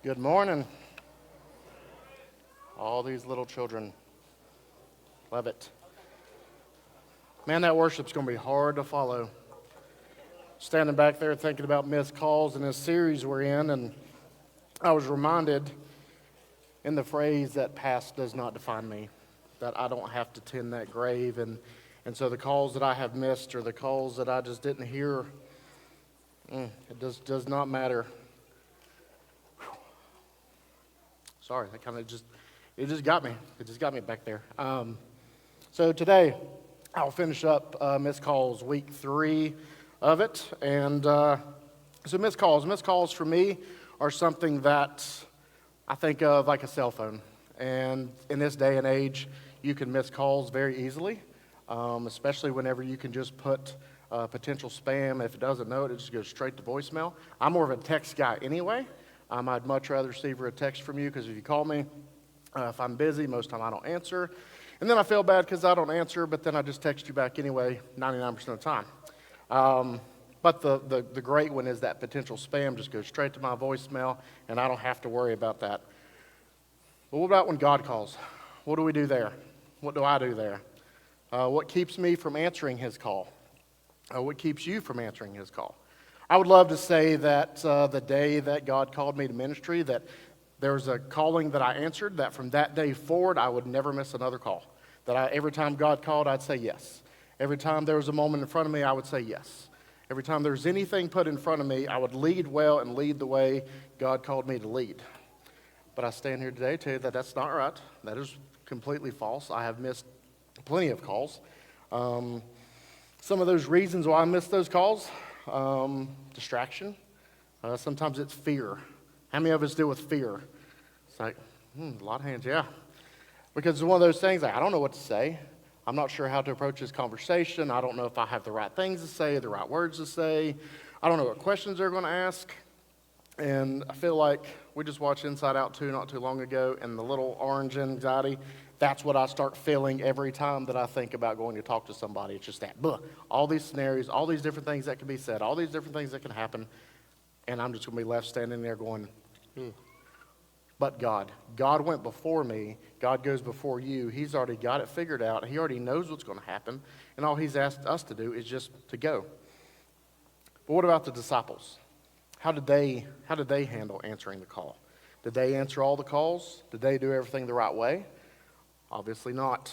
Good morning. All these little children. Love it. Man, that worship's going to be hard to follow. Standing back there thinking about missed calls in this series we're in, and I was reminded in the phrase that past does not define me, that I don't have to tend that grave, and so the calls that I have missed or the calls that I just didn't hear, it does not matter. Sorry, that kind of just got me. It just got me back there. So today, I'll finish up missed calls, week 3 of it. And so missed calls for me are something that I think of like a cell phone. And in this day and age, you can miss calls very easily, especially whenever you can just put potential spam. If it doesn't know it, it just goes straight to voicemail. I'm more of a text guy anyway. I'd much rather receive a text from you because if you call me, if I'm busy, most of the time I don't answer. And then I feel bad because I don't answer, but then I just text you back anyway 99% of the time. But the great one is that potential spam just goes straight to my voicemail, and I don't have to worry about that. But what about when God calls? What do we do there? What do I do there? What keeps me from answering His call? What keeps you from answering His call? I would love to say that the day that God called me to ministry, that there was a calling that I answered, that from that day forward, I would never miss another call. That every time God called, I'd say yes. Every time there was a moment in front of me, I would say yes. Every time there was anything put in front of me, I would lead well and lead the way God called me to lead. But I stand here today to tell you that that's not right. That is completely false. I have missed plenty of calls. Some of those reasons why I missed those calls, distraction. Sometimes it's fear. How many of us deal with fear? It's like, a lot of hands, yeah. Because it's one of those things, like, I don't know what to say. I'm not sure how to approach this conversation. I don't know if I have the right things to say, the right words to say. I don't know what questions they're going to ask. And I feel like we just watched Inside Out 2 not too long ago, and the little orange anxiety, that's what I start feeling every time that I think about going to talk to somebody. It's just that, all these scenarios, all these different things that can be said, all these different things that can happen, and I'm just going to be left standing there going, But God went before me. God goes before you. He's already got it figured out. He already knows what's going to happen, and all He's asked us to do is just to go. But what about the disciples? How did they handle answering the call? Did they answer all the calls? Did they do everything the right way? Obviously not.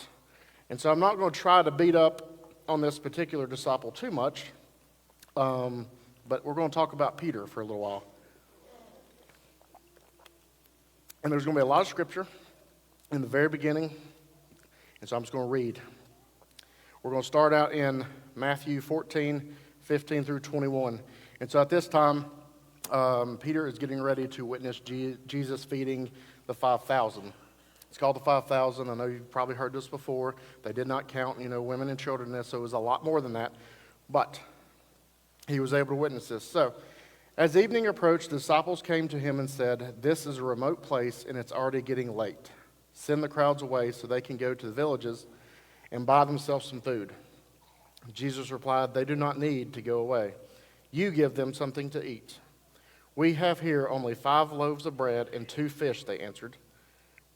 And so I'm not going to try to beat up on this particular disciple too much, but we're going to talk about Peter for a little while. And there's going to be a lot of scripture in the very beginning, and so I'm just going to read. We're going to start out in Matthew 14, 15 through 21. And so at this time, Peter is getting ready to witness Jesus feeding the 5,000. It's called the 5,000. I know you've probably heard this before. They did not count, women and children in this, so it was a lot more than that. But he was able to witness this. So, as evening approached, the disciples came to him and said, "This is a remote place, and it's already getting late. Send the crowds away so they can go to the villages and buy themselves some food." Jesus replied, "They do not need to go away. You give them something to eat." "We have here only 5 loaves of bread and 2 fish," they answered.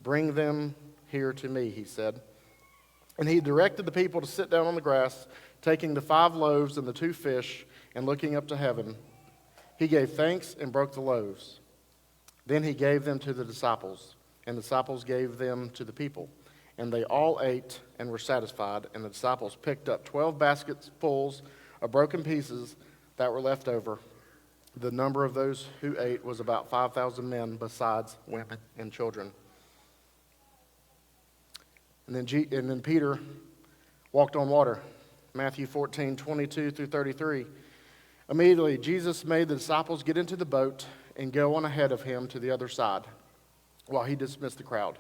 "Bring them here to me," he said. And he directed the people to sit down on the grass, taking the 5 loaves and the 2 fish, and looking up to heaven. He gave thanks and broke the loaves. Then he gave them to the disciples, and the disciples gave them to the people. And they all ate and were satisfied, and the disciples picked up 12 baskets fulls of broken pieces that were left over. The number of those who ate was about 5,000 men, besides women and children. And then Peter walked on water. Matthew 14, 22 through 33. Immediately, Jesus made the disciples get into the boat and go on ahead of him to the other side, while he dismissed the crowd.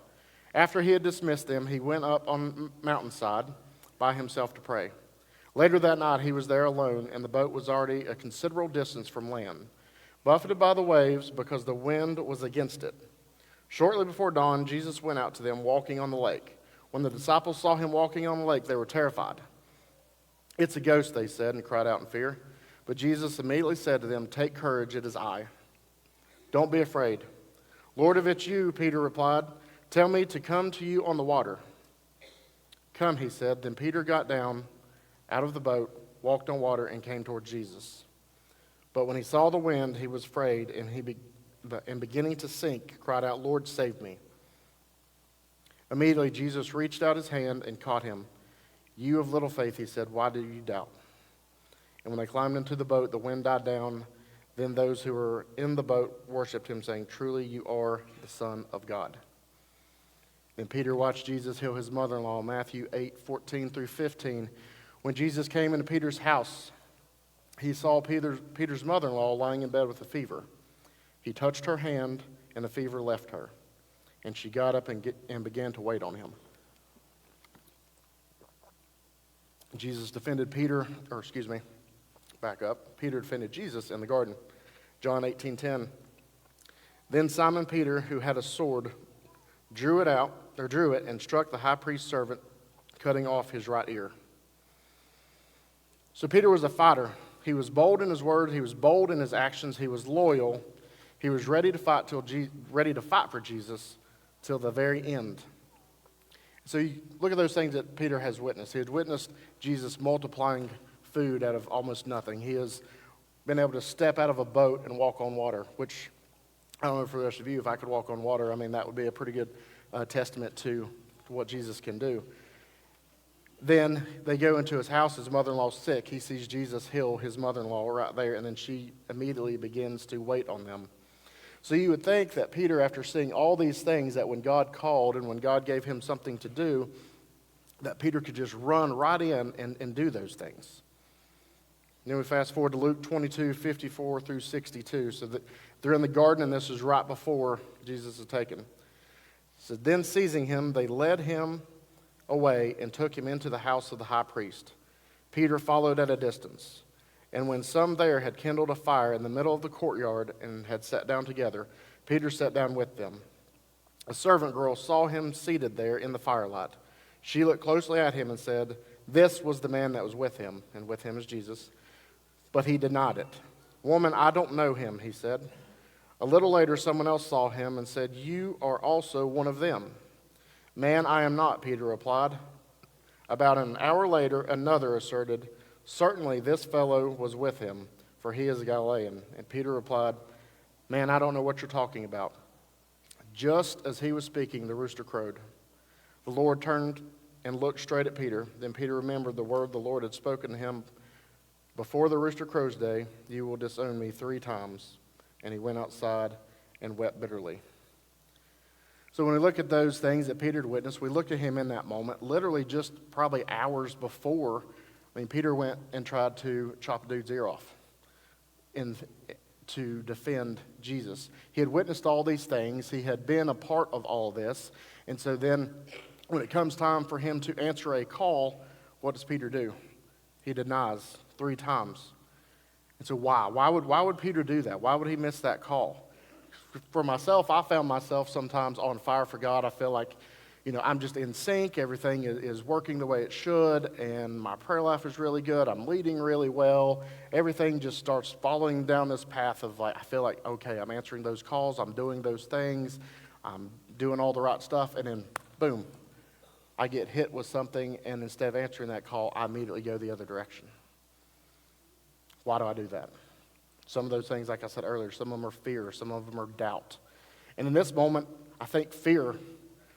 After he had dismissed them, he went up on the mountainside by himself to pray. Later that night, he was there alone, and the boat was already a considerable distance from land, buffeted by the waves because the wind was against it. Shortly before dawn, Jesus went out to them walking on the lake. When the disciples saw him walking on the lake, they were terrified. "It's a ghost," they said, and cried out in fear. But Jesus immediately said to them, "Take courage, it is I. Don't be afraid." "Lord, if it's you," Peter replied, "tell me to come to you on the water." "Come," he said. Then Peter got down out of the boat, walked on water, and came toward Jesus. But when he saw the wind, he was afraid, and beginning to sink, cried out, "Lord, save me." Immediately Jesus reached out his hand and caught him. "You of little faith," he said, "why do you doubt?" And when they climbed into the boat, the wind died down. Then those who were in the boat worshipped him, saying, "Truly you are the Son of God." Then Peter watched Jesus heal his mother-in-law, Matthew 8:14 through 15. When Jesus came into Peter's house, he saw Peter's mother-in-law lying in bed with a fever. He touched her hand, and the fever left her. And she got up and began to wait on him. Jesus defended Peter defended Jesus in the garden. John 18:10. Then Simon Peter, who had a sword, drew it and struck the high priest's servant, cutting off his right ear. So Peter was a fighter. He was bold in his words. He was bold in his actions. He was loyal. He was ready to fight for Jesus till the very end. So you look at those things that Peter has witnessed. He has witnessed Jesus multiplying food out of almost nothing. He has been able to step out of a boat and walk on water, which I don't know for the rest of you, if I could walk on water, I mean, that would be a pretty good testament to what Jesus can do. Then they go into his house. His mother-in-law's sick. He sees Jesus heal his mother-in-law right there, and then she immediately begins to wait on them. So you would think that Peter, after seeing all these things, that when God called and when God gave him something to do, that Peter could just run right in and do those things. And then we fast forward to Luke 22:54 through 62. So that they're in the garden, and this is right before Jesus is taken. So then seizing him, they led him away and took him into the house of the high priest. Peter followed at a distance. And when some there had kindled a fire in the middle of the courtyard and had sat down together, Peter sat down with them. A servant girl saw him seated there in the firelight. She looked closely at him and said, "This was the man that was with him," and with him is Jesus. But he denied it. "Woman, I don't know him," he said. A little later, someone else saw him and said, "You are also one of them." "Man, I am not," Peter replied. About an hour later, another asserted, "Certainly this fellow was with him, for he is a Galilean." And Peter replied, "Man, I don't know what you're talking about." Just as he was speaking, the rooster crowed. The Lord turned and looked straight at Peter. Then Peter remembered the word the Lord had spoken to him. "Before the rooster crows day, you will disown me 3 times. And he went outside and wept bitterly. So when we look at those things that Peter had witnessed, we look at him in that moment, literally just probably hours before. Peter went and tried to chop a dude's ear off to defend Jesus. He had witnessed all these things. He had been a part of all this. And so then when it comes time for him to answer a call, what does Peter do? He denies 3 times. And so why? Why would Peter do that? Why would he miss that call? For myself, I found myself sometimes on fire for God. I feel like, I'm just in sync. Everything is working the way it should, and my prayer life is really good. I'm leading really well. Everything just starts following down this path of I feel like, okay, I'm answering those calls. I'm doing those things. I'm doing all the right stuff. And then, boom, I get hit with something, and instead of answering that call, I immediately go the other direction. Why do I do that? Some of those things, like I said earlier, some of them are fear, some of them are doubt. And in this moment, I think fear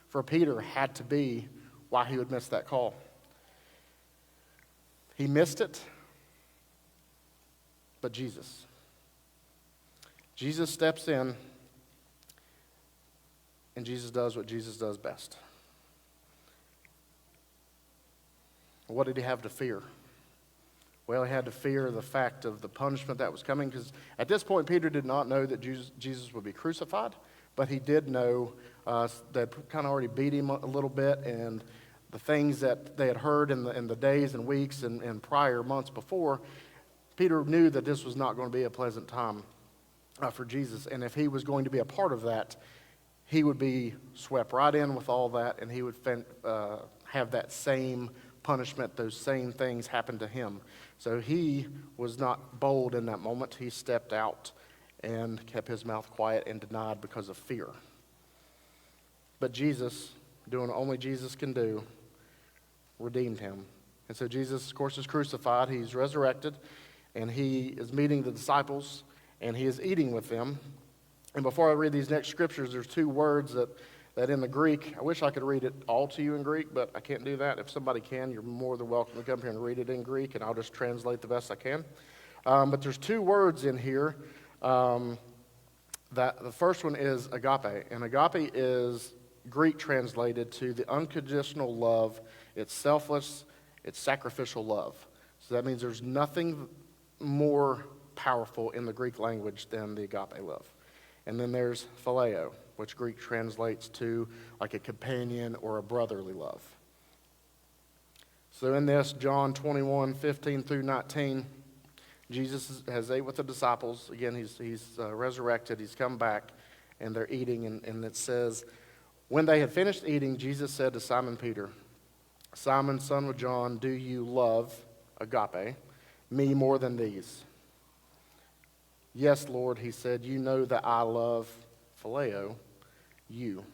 for Peter had to be why he would miss that call. He missed it, but Jesus steps in, and Jesus does what Jesus does best. What did he have to fear? Well, he had to fear the fact of the punishment that was coming, because at this point, Peter did not know that Jesus would be crucified, but he did know that kind of already beat him a little bit, and the things that they had heard in the days and weeks and prior months before, Peter knew that this was not going to be a pleasant time for Jesus, and if he was going to be a part of that, he would be swept right in with all that, and he would have that same punishment, those same things happen to him. So he was not bold in that moment. He stepped out and kept his mouth quiet and denied because of fear. But Jesus, doing what only Jesus can do, redeemed him. And so Jesus, of course, is crucified. He's resurrected, and he is meeting the disciples, and he is eating with them. And before I read these next scriptures, there's two words that in the Greek, I wish I could read it all to you in Greek, but I can't do that. If somebody can, you're more than welcome to come here and read it in Greek, and I'll just translate the best I can. But there's two words in here. That the first one is agape, and agape is Greek translated to the unconditional love. It's selfless, it's sacrificial love. So that means there's nothing more powerful in the Greek language than the agape love. And then there's phileo, which Greek translates to like a companion or a brotherly love. So in this, John 21:15 through 19, Jesus has ate with the disciples. Again, he's resurrected. He's come back, and they're eating. And it says, when they had finished eating, Jesus said to Simon Peter, Simon, son of John, do you love, agape, me more than these? Yes, Lord, he said, you know that I love, phileo, you.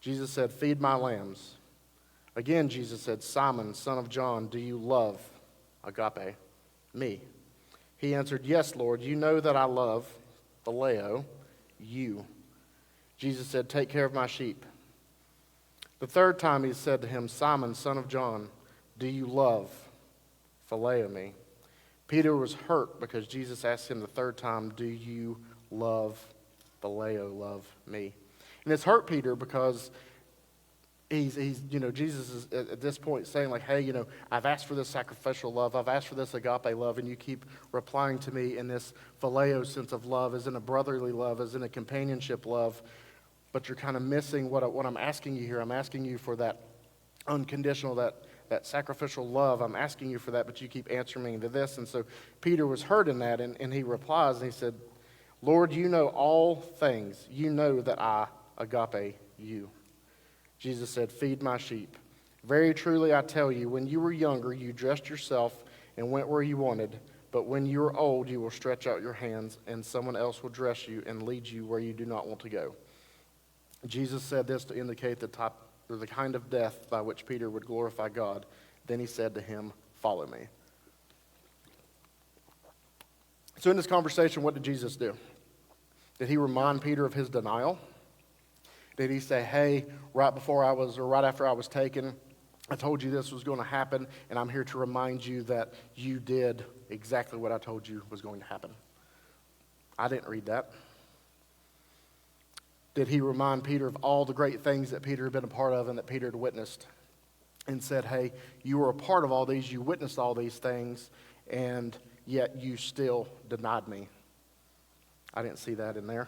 Jesus said, feed my lambs. Again, Jesus said, Simon, son of John, do you love, agape, me? He answered, yes, Lord, you know that I love, phileo, you. Jesus said, take care of my sheep. The third time he said to him, Simon, son of John, do you love, phileo me? Peter was hurt because Jesus asked him the third time, do you love, phileo, love me? And it's hurt Peter because he's Jesus is at this point saying like, hey, I've asked for this sacrificial love. I've asked for this agape love, and you keep replying to me in this phileo sense of love, as in a brotherly love, as in a companionship love. But you're kind of missing what I'm asking you here. I'm asking you for that unconditional, that sacrificial love. I'm asking you for that, but you keep answering me to this. And so Peter was hurt in that, and he replies, and he said, Lord, you know all things. You know that I agape you. Jesus said, feed my sheep. Very truly I tell you, when you were younger, you dressed yourself and went where you wanted. But when you are old, you will stretch out your hands, and someone else will dress you and lead you where you do not want to go. Jesus said this to indicate the kind of death by which Peter would glorify God. Then he said to him, follow me. So in this conversation, what did Jesus do? Did he remind Peter of his denial? Did he say, hey, right after I was taken, I told you this was going to happen, and I'm here to remind you that you did exactly what I told you was going to happen? I didn't read that. Did he remind Peter of all the great things that Peter had been a part of and that Peter had witnessed, and said, hey, you were a part of all these, you witnessed all these things, and yet you still denied me? I didn't see that in there.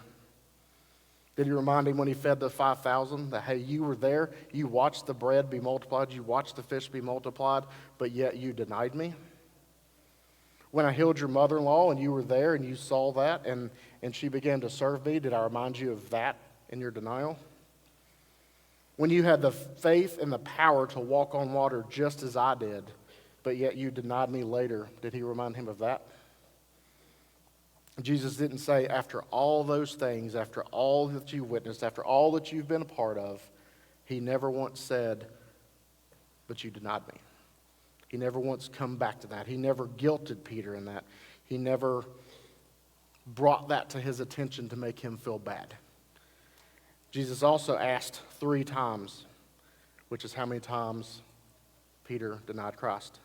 Did he remind him when he fed the 5,000 that, hey, you were there, you watched the bread be multiplied, you watched the fish be multiplied, but yet you denied me? When I healed your mother-in-law and you were there and you saw that and she began to serve me, did I remind you of that in your denial? When you had the faith and the power to walk on water just as I did, but yet you denied me later, did he remind him of that? Jesus didn't say, after all those things, after all that you witnessed, after all that you've been a part of, he never once said, but you denied me. He never once come back to that. He never guilted Peter in that. He never brought that to his attention to make him feel bad. Jesus also asked 3 times, which is how many times Peter denied Christ.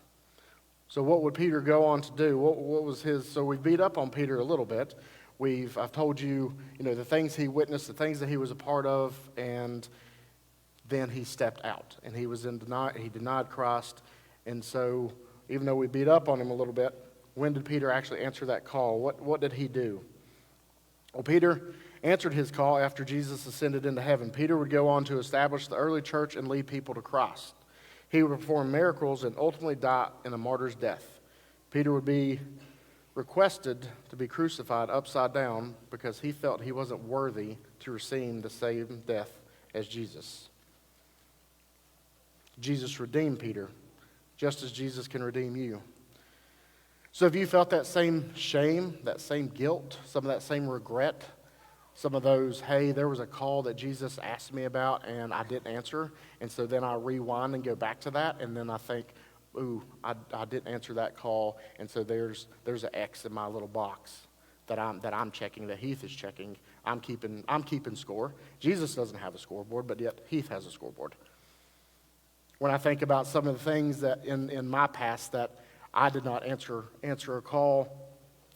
So what would Peter go on to do? What was his? So we beat up on Peter a little bit. I've told you, the things he witnessed, the things that he was a part of, and then he stepped out and he denied Christ. And so even though we beat up on him a little bit, when did Peter actually answer that call? What did he do? Well, Peter answered his call after Jesus ascended into heaven. Peter would go on to establish the early church and lead people to Christ. He would perform miracles and ultimately die in a martyr's death. Peter would be requested to be crucified upside down because he felt he wasn't worthy to receive the same death as Jesus. Jesus redeemed Peter, just as Jesus can redeem you. So if you felt that same shame, that same guilt, some of that same regret Some of those, hey, there was a call that Jesus asked me about and I didn't answer. And so then I rewind and go back to that. And then I think, ooh, I didn't answer that call. And so there's an X in my little box that I'm checking, that Heath is checking. I'm keeping score. Jesus doesn't have a scoreboard, but yet Heath has a scoreboard. When I think about some of the things that in my past that I did not answer a call,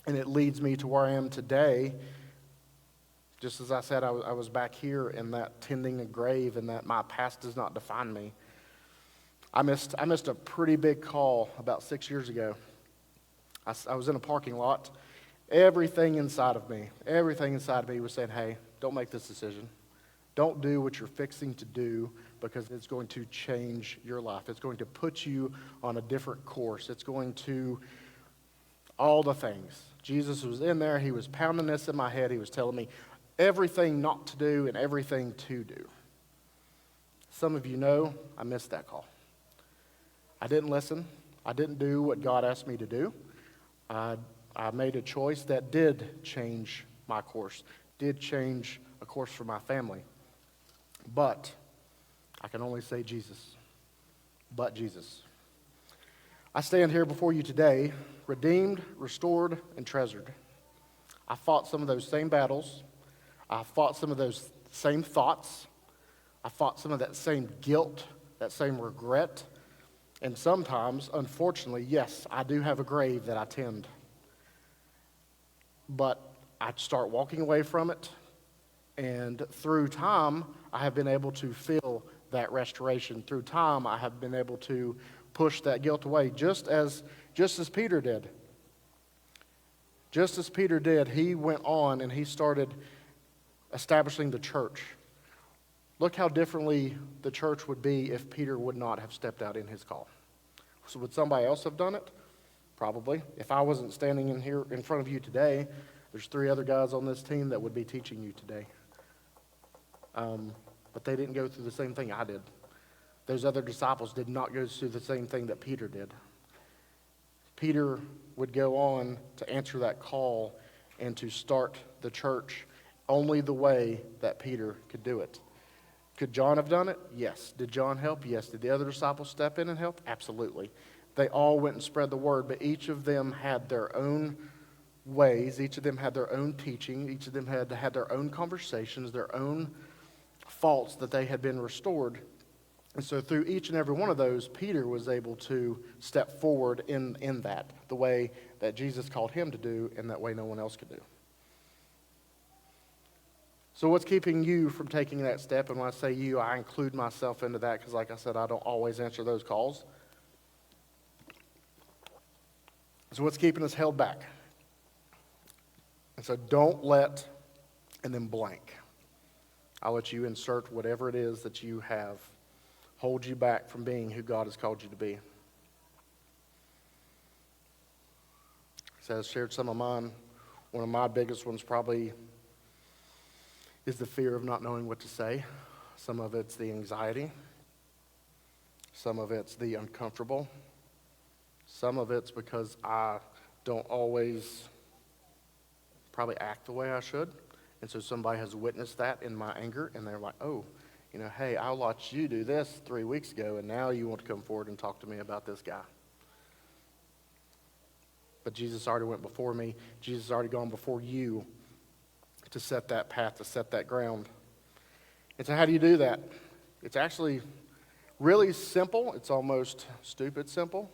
and it leads me to where I am today. Just as I said, I was back here in that tending a grave, and that my past does not define me. I missed a pretty big call about 6 years ago. I was in a parking lot. Everything inside of me was saying, hey, don't make this decision. Don't do what you're fixing to do, because it's going to change your life. It's going to put you on a different course. It's going to all the things. Jesus was in there. He was pounding this in my head. He was telling me everything not to do and everything to do. Some of you know I missed that call. I didn't listen. I didn't do what God asked me to do. I made a choice that did change my course, did change a course for my family. But I can only say Jesus. But Jesus. I stand here before you today, redeemed, restored, and treasured. I fought some of those same battles. I fought some of those same thoughts. I fought some of that same guilt, that same regret. And sometimes, unfortunately, yes, I do have a grave that I tend. But I start walking away from it. And through time, I have been able to feel that restoration. Through time, I have been able to push that guilt away, just as Peter did. Just as Peter did, he went on and he started establishing the church. Look how differently the church would be if Peter would not have stepped out in his call. So would somebody else have done it? Probably. If I wasn't standing in here in front of you today, there's 3 other guys on this team that would be teaching you today. But they didn't go through the same thing I did. Those other disciples did not go through the same thing that Peter did. Peter would go on to answer that call and to start the church only the way that Peter could do it. Could John have done it? Yes. Did John help? Yes. Did the other disciples step in and help? Absolutely. They all went and spread the word, but each of them had their own ways. Each of them had their own teaching. Each of them had their own conversations, their own faults that they had been restored. And so through each and every one of those, Peter was able to step forward in that, the way that Jesus called him to do, and that way no one else could do. So what's keeping you from taking that step? And when I say you, I include myself into that, because like I said, I don't always answer those calls. So what's keeping us held back? And so don't let, and then blank. I'll let you insert whatever it is that you have hold you back from being who God has called you to be. So I shared some of mine. One of my biggest ones probably is the fear of not knowing what to say. Some of it's the anxiety. Some of it's the uncomfortable. Some of it's because I don't always probably act the way I should. And so somebody has witnessed that in my anger, and they're like, oh, hey, I watched you do this 3 weeks ago, and now you want to come forward and talk to me about this guy. But Jesus already went before me. Jesus has already gone before you to set that path, to set that ground. And so how do you do that? It's actually really simple. It's almost stupid simple.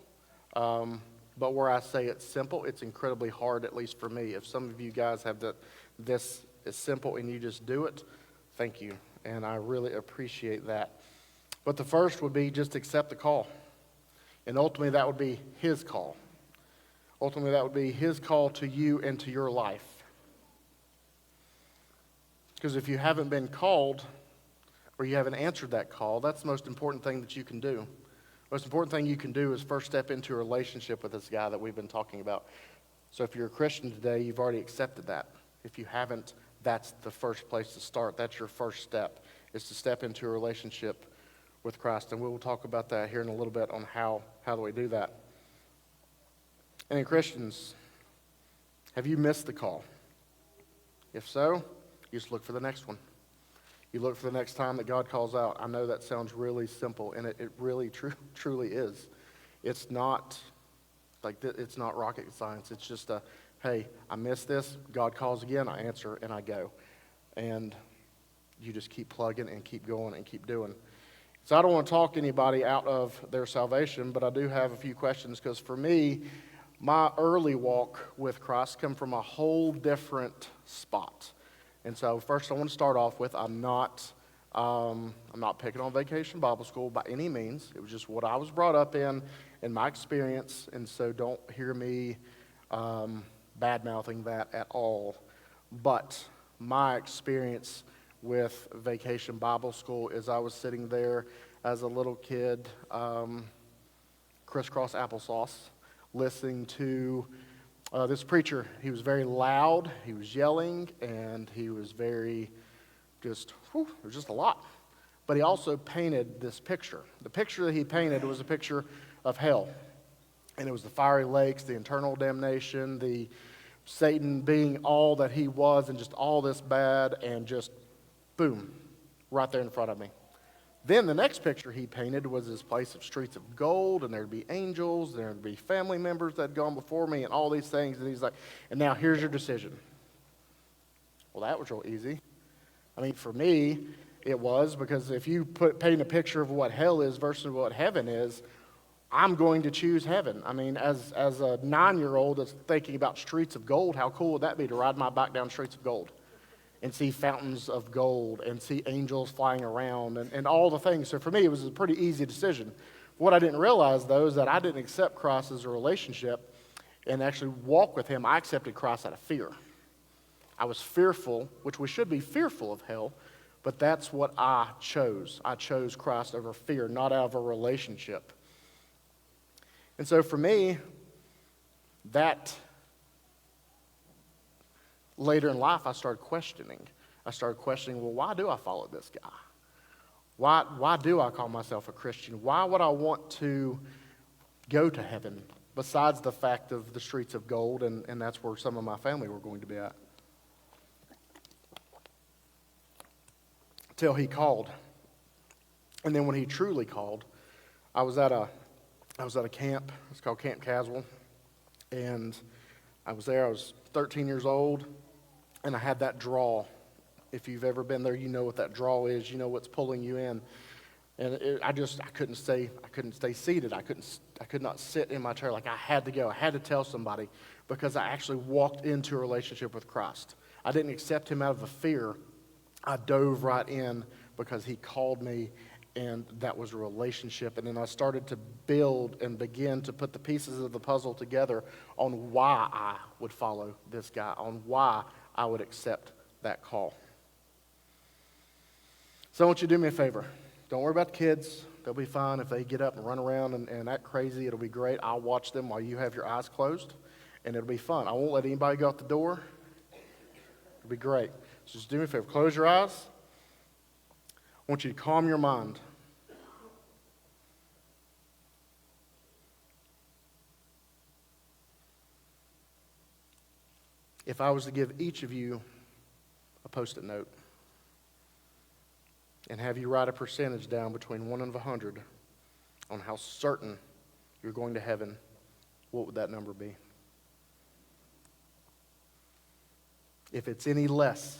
But where I say it's simple, it's incredibly hard, at least for me. If some of you guys have this is simple and you just do it, thank you. And I really appreciate that. But the first would be just accept the call. And ultimately that would be his call. Ultimately that would be his call to you and to your life. Because if you haven't been called, or you haven't answered that call, that's the most important thing that you can do. The most important thing you can do is first step into a relationship with this guy that we've been talking about. So if you're a Christian today, you've already accepted that. If you haven't, that's the first place to start. That's your first step, is to step into a relationship with Christ. And we will talk about that here in a little bit on how do we do that. And in Christians, have you missed the call? If so, You just look for the next one. You look for the next time that God calls out. I know that sounds really simple, and it really truly is. It's not it's not rocket science. It's just hey, I missed this. God calls again. I answer and I go, and you just keep plugging and keep going and keep doing. So I don't want to talk anybody out of their salvation, but I do have a few questions, because for me, my early walk with Christ come from a whole different spot. And so first I want to start off with, I'm not picking on Vacation Bible School by any means. It was just what I was brought up in my experience, and so don't hear me bad-mouthing that at all. But my experience with Vacation Bible School is I was sitting there as a little kid, crisscross applesauce, listening to this preacher. He was very loud, he was yelling, and he was very there was just a lot. But he also painted this picture. The picture that he painted was a picture of hell. And it was the fiery lakes, the eternal damnation, the Satan being all that he was, and just all this bad, and just boom, right there in front of me. Then the next picture he painted was this place of streets of gold, and there'd be angels, there'd be family members that had gone before me, and all these things. And he's like, and now here's your decision. Well, that was real easy. I mean, for me, it was, because if you paint a picture of what hell is versus what heaven is, I'm going to choose heaven. I mean, as a 9-year-old that's thinking about streets of gold, how cool would that be to ride my bike down streets of gold and see fountains of gold and see angels flying around and all the things? So for me, it was a pretty easy decision. What I didn't realize, though, is that I didn't accept Christ as a relationship and actually walk with him. I accepted Christ out of fear. I was fearful, which we should be fearful of hell, but that's what I chose. I chose Christ over fear, not out of a relationship. And so for me, that later in life, I started questioning. Well, why do I follow this guy? Why do I call myself a Christian? Why would I want to go to heaven, besides the fact of the streets of gold, and that's where some of my family were going to be at? Till he called. And then when he truly called, I was at a camp. It's called Camp Caswell. And I was there. I was 13 years old, and I had that draw. If you've ever been there, you know what that draw is. You know what's pulling you in. And I couldn't stay seated. I could not sit in my chair. Like, I had to go. I had to tell somebody, because I actually walked into a relationship with Christ. I didn't accept him out of a fear. I dove right in because he called me, and that was a relationship. And then I started to build and begin to put the pieces of the puzzle together on why I would follow this guy, on why I would accept that call. So I want you to do me a favor. Don't worry about the kids. They'll be fine. If they get up and run around and act crazy, it'll be great. I'll watch them while you have your eyes closed, and it'll be fun. I won't let anybody go out the door. It'll be great. So just do me a favor. Close your eyes. I want you to calm your mind. If I was to give each of you a Post-it note and have you write a percentage down between 1 and 100 on how certain you're going to heaven, what would that number be? If it's any less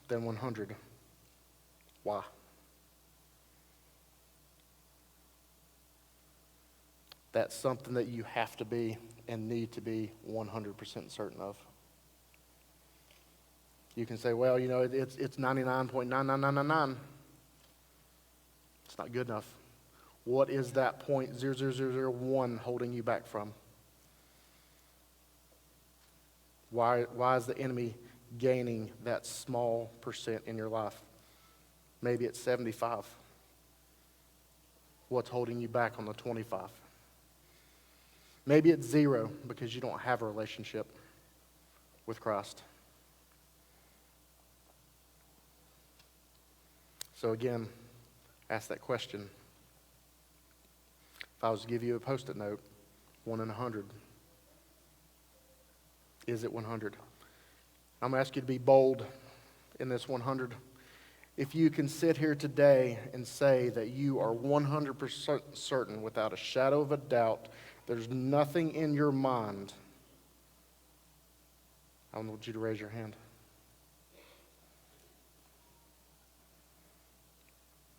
than 100, why? That's something that you have to be and need to be 100% certain of. You can say, well, it's 99.99999. It's not good enough. What is that 0.00001 holding you back from? Why is the enemy gaining that small percent in your life? Maybe it's 75. What's holding you back on the 25? Maybe it's 0 because you don't have a relationship with Christ. So again, ask that question. If I was to give you a Post-it note, 1 in 100, is it 100? I'm going to ask you to be bold in this 100, if you can sit here today and say that you are 100% certain without a shadow of a doubt, there's nothing in your mind, I want you to raise your hand.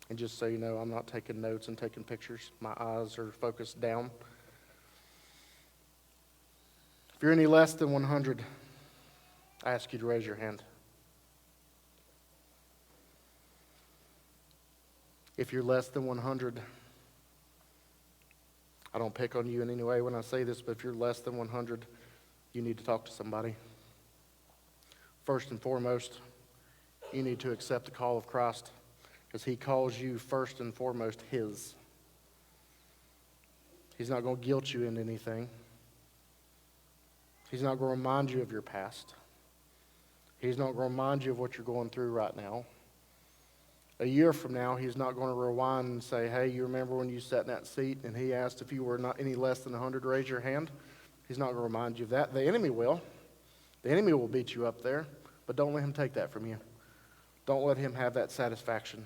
And just so you know, I'm not taking notes and taking pictures. My eyes are focused down. If you're any less than 100, I ask you to raise your hand. If you're less than 100, I don't pick on you in any way when I say this, but if you're less than 100, you need to talk to somebody. First and foremost, you need to accept the call of Christ, because he calls you first and foremost his. He's not going to guilt you into anything. He's not going to remind you of your past. He's not going to remind you of what you're going through right now. A year from now, he's not going to rewind and say, hey, you remember when you sat in that seat and he asked if you were not any less than 100 to raise your hand? He's not going to remind you of that. The enemy will. The enemy will beat you up there, but don't let him take that from you. Don't let him have that satisfaction.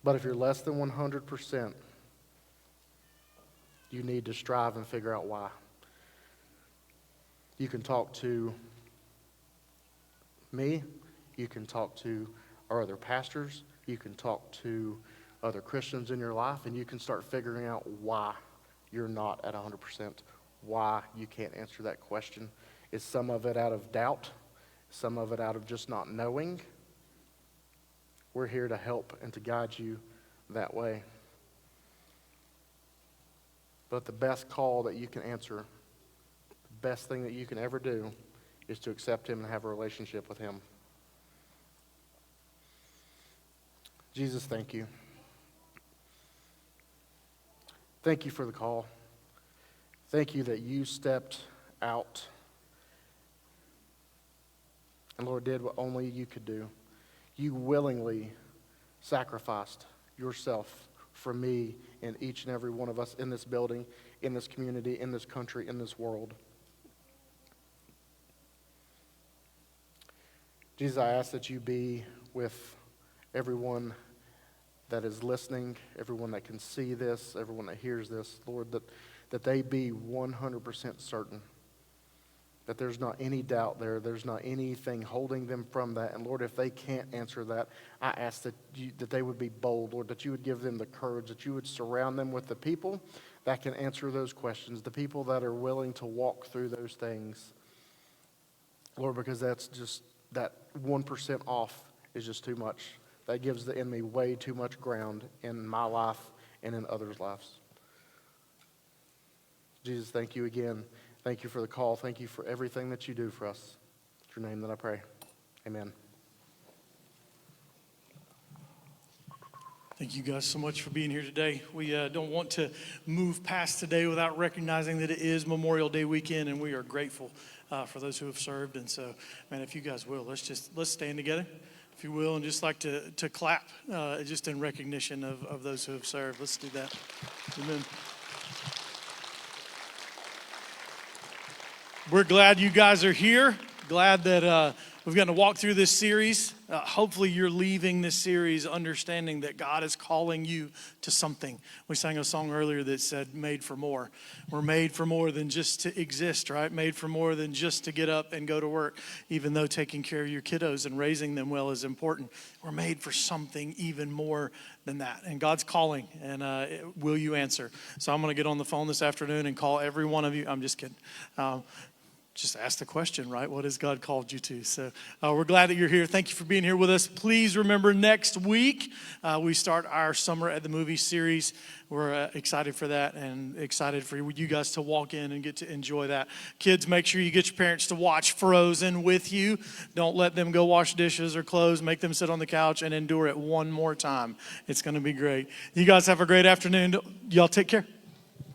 But if you're less than 100%, you need to strive and figure out why. You can talk to me. You can talk to our other pastors. You can talk to other Christians in your life, and you can start figuring out why you're not at 100%, why you can't answer that question. Is some of it out of doubt? Some of it out of just not knowing? We're here to help and to guide you that way. But the best call that you can answer, the best thing that you can ever do, is to accept him and have a relationship with him. Jesus, thank you. Thank you for the call. Thank you that you stepped out and, Lord, did what only you could do. You willingly sacrificed yourself for me and each and every one of us in this building, in this community, in this country, in this world. Jesus, I ask that you be with everyone that is listening, everyone that can see this, everyone that hears this, Lord, that they be 100% certain that there's not any doubt there, there's not anything holding them from that. And Lord, if they can't answer that, I ask that they would be bold, Lord, that you would give them the courage, that you would surround them with the people that can answer those questions, the people that are willing to walk through those things. Lord, because that's just, that 1% off is just too much. That gives the enemy way too much ground in my life and in others' lives. Jesus, thank you again. Thank you for the call. Thank you for everything that you do for us. It's your name that I pray. Amen. Thank you guys so much for being here today. We don't want to move past today without recognizing that it is Memorial Day weekend, and we are grateful for those who have served. And so, man, if you guys will, let's stand together, if you will, and just like to clap just in recognition of those who have served. Let's do that. Amen. We're glad you guys are here. Glad that we've gotten to walk through this series. Hopefully you're leaving this series understanding that God is calling you to something. We sang a song earlier that said, made for more. We're made for more than just to exist, right? Made for more than just to get up and go to work, even though taking care of your kiddos and raising them well is important. We're made for something even more than that. And God's calling, and will you answer? So I'm going to get on the phone this afternoon and call every one of you. I'm just kidding. Just ask the question, right? What has God called you to? So we're glad that you're here. Thank you for being here with us. Please remember next week, we start our Summer at the Movies series. We're excited for that and excited for you guys to walk in and get to enjoy that. Kids, make sure you get your parents to watch Frozen with you. Don't let them go wash dishes or clothes. Make them sit on the couch and endure it one more time. It's going to be great. You guys have a great afternoon. Y'all take care.